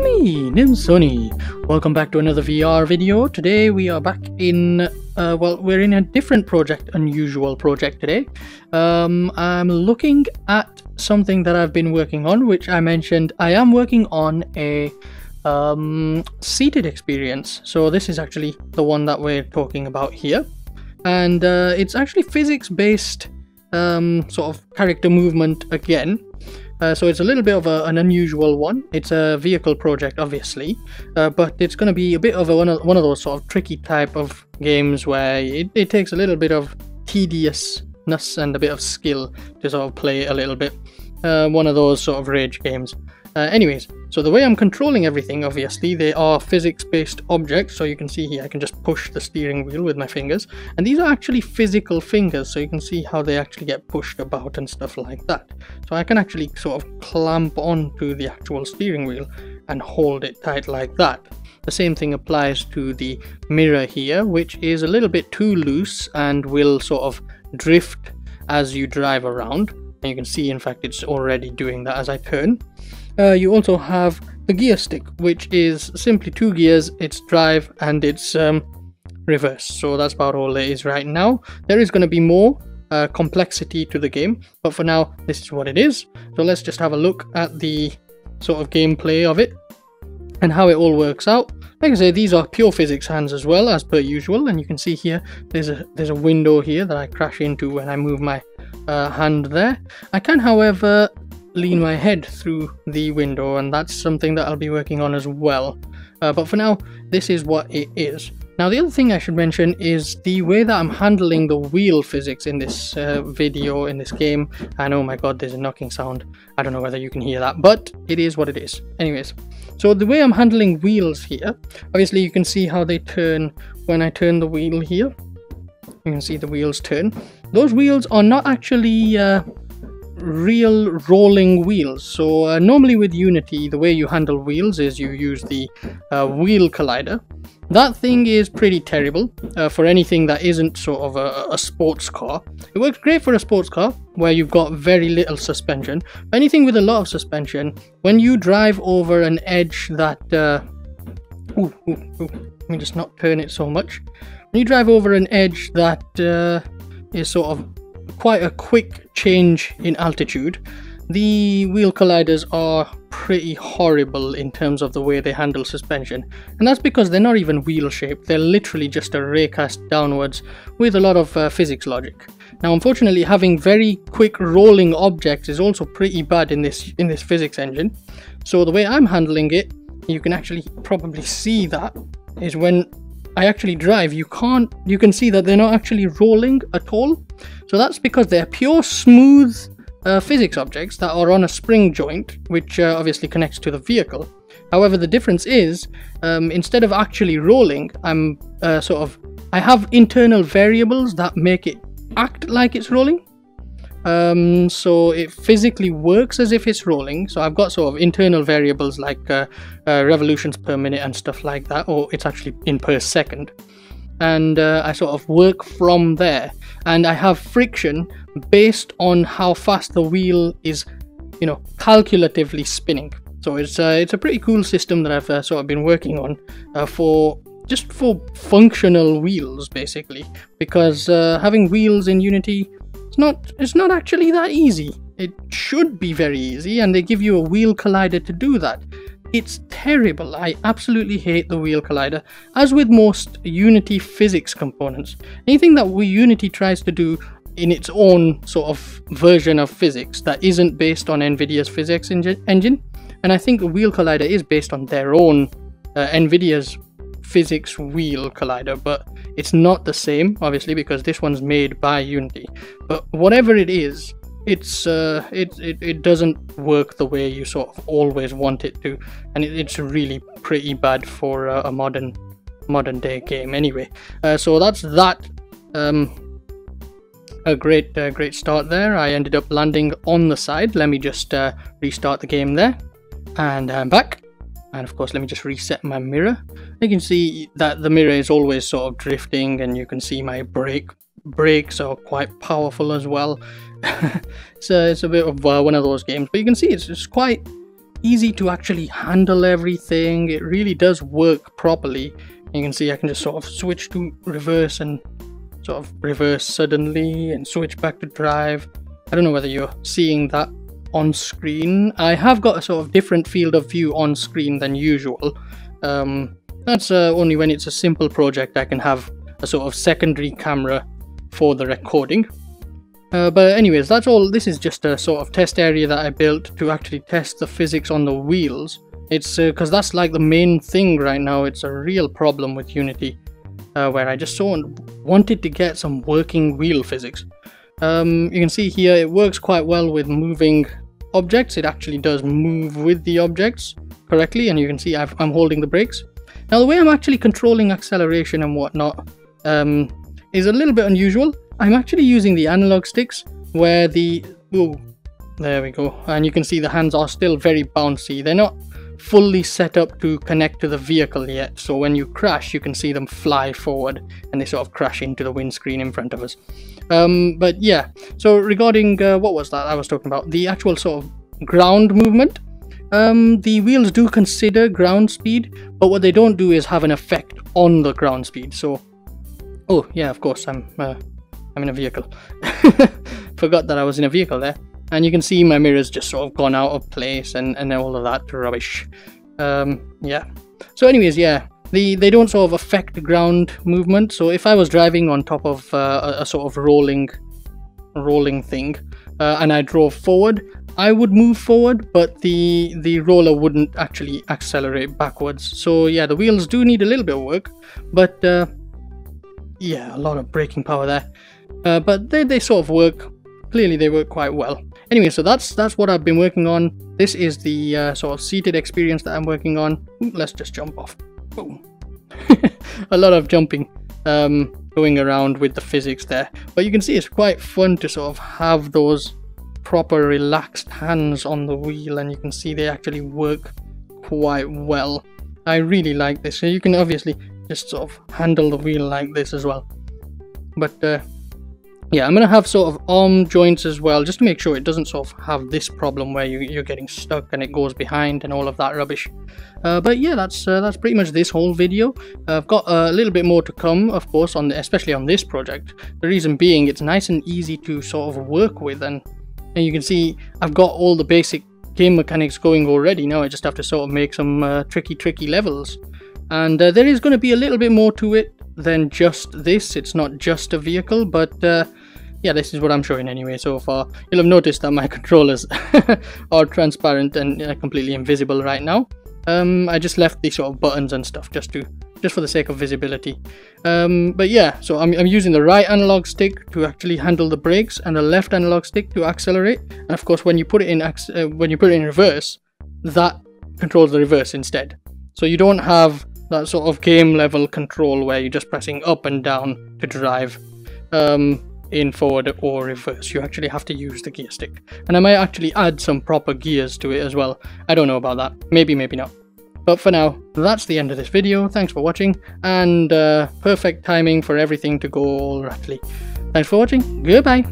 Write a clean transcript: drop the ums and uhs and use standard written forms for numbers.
me, Nimsoni. Welcome back to another VR video. Today we are back in, well, we're in a different project, unusual project today. I'm looking at something that I've been working on, which I mentioned. I am working on a seated experience. So this is actually the one that we're talking about here. And it's actually physics-based sort of character movement again. So it's a little bit of an unusual one. It's a vehicle project, obviously, but it's going to be a bit of one of those sort of tricky type of games where it takes a little bit of tediousness and a bit of skill to sort of play a little bit. One of those sort of rage games. Anyways, so the way I'm controlling everything, obviously, they are physics-based objects. So you can see here, I can just push the steering wheel with my fingers. And these are actually physical fingers, so you can see how they actually get pushed about and stuff like that. So I can actually sort of clamp onto the actual steering wheel and hold it tight like that. The same thing applies to the mirror here, which is a little bit too loose and will sort of drift as you drive around. And you can see, in fact, it's already doing that as I turn. You also have the gear stick, which is simply two gears, it's drive and it's reverse. So that's about all there is right now. There is going to be more complexity to the game, but for now this is what it is. So let's just have a look at the sort of gameplay of it and how it all works out. Like I say, these are pure physics hands as well, as per usual, and you can see here there's a window here that I crash into when I move my hand there. I can, however, lean my head through the window, and that's something that I'll be working on as well. But for now, this is what it is. Now, the other thing I should mention is the way that I'm handling the wheel physics in this video, in this game. And oh my god, there's a knocking sound. I don't know whether you can hear that, but it is what it is. Anyways, so the way I'm handling wheels here, obviously you can see how they turn when I turn the wheel here. You can see the wheels turn. Those wheels are not actually real rolling wheels. So normally with Unity, the way you handle wheels is you use the wheel collider. That thing is pretty terrible for anything that isn't sort of a sports car. It works great for a sports car where you've got very little suspension. Anything with a lot of suspension, when you drive over an edge that let me just not turn it so much. When you drive over an edge that is sort of quite a quick change in altitude, the wheel colliders are pretty horrible in terms of the way they handle suspension, and that's because they're not even wheel shaped. They're literally just a raycast downwards with a lot of physics logic. Now, unfortunately, having very quick rolling objects is also pretty bad in this physics engine. So the way I'm handling it, you can actually probably see that, is when I actually drive, you can see that they're not actually rolling at all. So that's because they're pure smooth physics objects that are on a spring joint, which obviously connects to the vehicle. However, the difference is, instead of actually rolling, I have internal variables that make it act like it's rolling. So it physically works as if it's rolling. So I've got sort of internal variables like revolutions per minute and stuff like that, or it's actually in per second. And I sort of work from there, and I have friction based on how fast the wheel is, you know, calculatively spinning. So it's a pretty cool system that I've sort of been working on for functional wheels, basically, because having wheels in Unity, it's not actually that easy. It should be very easy, and they give you a wheel collider to do that. It's terrible. I absolutely hate the wheel collider. As with most Unity physics components, anything that Unity tries to do in its own sort of version of physics that isn't based on NVIDIA's physics engine, and I think the wheel collider is based on their own NVIDIA's physics wheel collider, but it's not the same, obviously, because this one's made by Unity. But whatever it is, it doesn't work the way you sort of always want it to, and it's really pretty bad for a modern day game. Anyway, so that's that. A great start there. I ended up landing on the side. Let me just restart the game there, and I'm back. And of course, let me just reset my mirror. You can see that the mirror is always sort of drifting, and you can see my brakes are quite powerful as well. It's a bit of one of those games, but you can see it's quite easy to actually handle everything. It really does work properly. You can see I can just sort of switch to reverse and sort of reverse suddenly and switch back to drive. I don't know whether you're seeing that on screen. I have got a sort of different field of view on screen than usual. That's only when it's a simple project I can have a sort of secondary camera for the recording. But anyways, that's all. This is just a sort of test area that I built to actually test the physics on the wheels. It's because that's like the main thing right now. It's a real problem with Unity, where I just wanted to get some working wheel physics. You can see here it works quite well with moving objects. It actually does move with the objects correctly, and you can see I'm holding the brakes. Now the way I'm actually controlling acceleration and whatnot is a little bit unusual. I'm actually using the analog sticks where there we go, and you can see the hands are still very bouncy. They're not fully set up to connect to the vehicle yet, so when you crash you can see them fly forward and they sort of crash into the windscreen in front of us. But yeah, so regarding what was that I was talking about, the actual sort of ground movement, the wheels do consider ground speed, but what they don't do is have an effect on the ground speed. So oh yeah, of course I'm in a vehicle. Forgot that I was in a vehicle there. And you can see my mirror's just sort of gone out of place and all of that rubbish. Yeah. So anyways, yeah, they don't sort of affect the ground movement. So if I was driving on top of a sort of rolling thing and I drove forward, I would move forward, but the roller wouldn't actually accelerate backwards. So yeah, the wheels do need a little bit of work, but yeah, a lot of braking power there. But they sort of work. Clearly they work quite well. Anyway, so that's what I've been working on. This is the sort of seated experience that I'm working on. Ooh, let's just jump off. Boom. A lot of jumping going around with the physics there. But you can see it's quite fun to sort of have those proper relaxed hands on the wheel, and you can see they actually work quite well. I really like this. So you can obviously just sort of handle the wheel like this as well. But yeah, I'm going to have sort of arm joints as well, just to make sure it doesn't sort of have this problem where you're getting stuck and it goes behind and all of that rubbish. But yeah, that's pretty much this whole video. I've got a little bit more to come, of course, especially on this project. The reason being, it's nice and easy to sort of work with, and you can see I've got all the basic game mechanics going already. Now I just have to sort of make some tricky levels. And there is going to be a little bit more to it than just this. It's not just a vehicle, but yeah, this is what I'm showing anyway so far. You'll have noticed that my controllers are transparent and completely invisible right now. I just left the sort of buttons and stuff just for the sake of visibility. But yeah, so I'm using the right analog stick to actually handle the brakes and the left analog stick to accelerate. And of course, when you put it in reverse, that controls the reverse instead. So you don't have that sort of game level control where you're just pressing up and down to drive in forward or reverse. You actually have to use the gear stick, and I might actually add some proper gears to it as well. I don't know about that, maybe not. But for now, that's the end of this video. Thanks for watching, and perfect timing for everything to go all rightly. Thanks for watching, goodbye.